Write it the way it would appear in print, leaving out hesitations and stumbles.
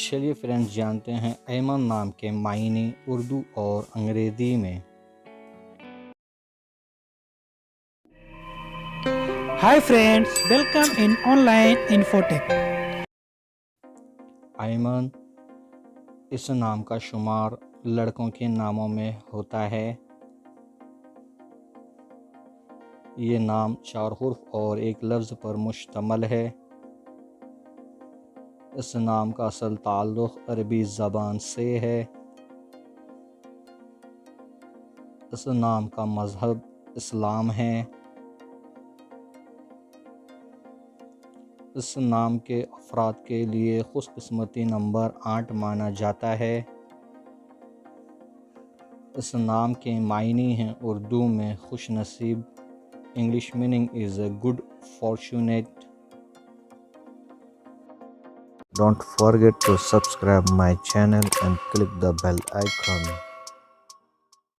چلیے فرینڈز جانتے ہیں ایمن نام کے معنی اردو اور انگریزی میں۔ Hi friends, welcome in online infotech. Aiman اس نام کا شمار لڑکوں کے ناموں میں ہوتا ہے۔ یہ نام 4 حرف اور ایک لفظ پر مشتمل ہے۔ اس نام کا اصل تعلق عربی زبان سے ہے۔ اس نام کا مذہب اسلام ہے۔ اس نام کے افراد کے لیے خوش قسمتی نمبر 8 مانا جاتا ہے۔ اس نام کے معنی ہیں اردو میں خوش نصیب، English meaning is a good fortunate. Don't forget to subscribe my channel and click the bell icon.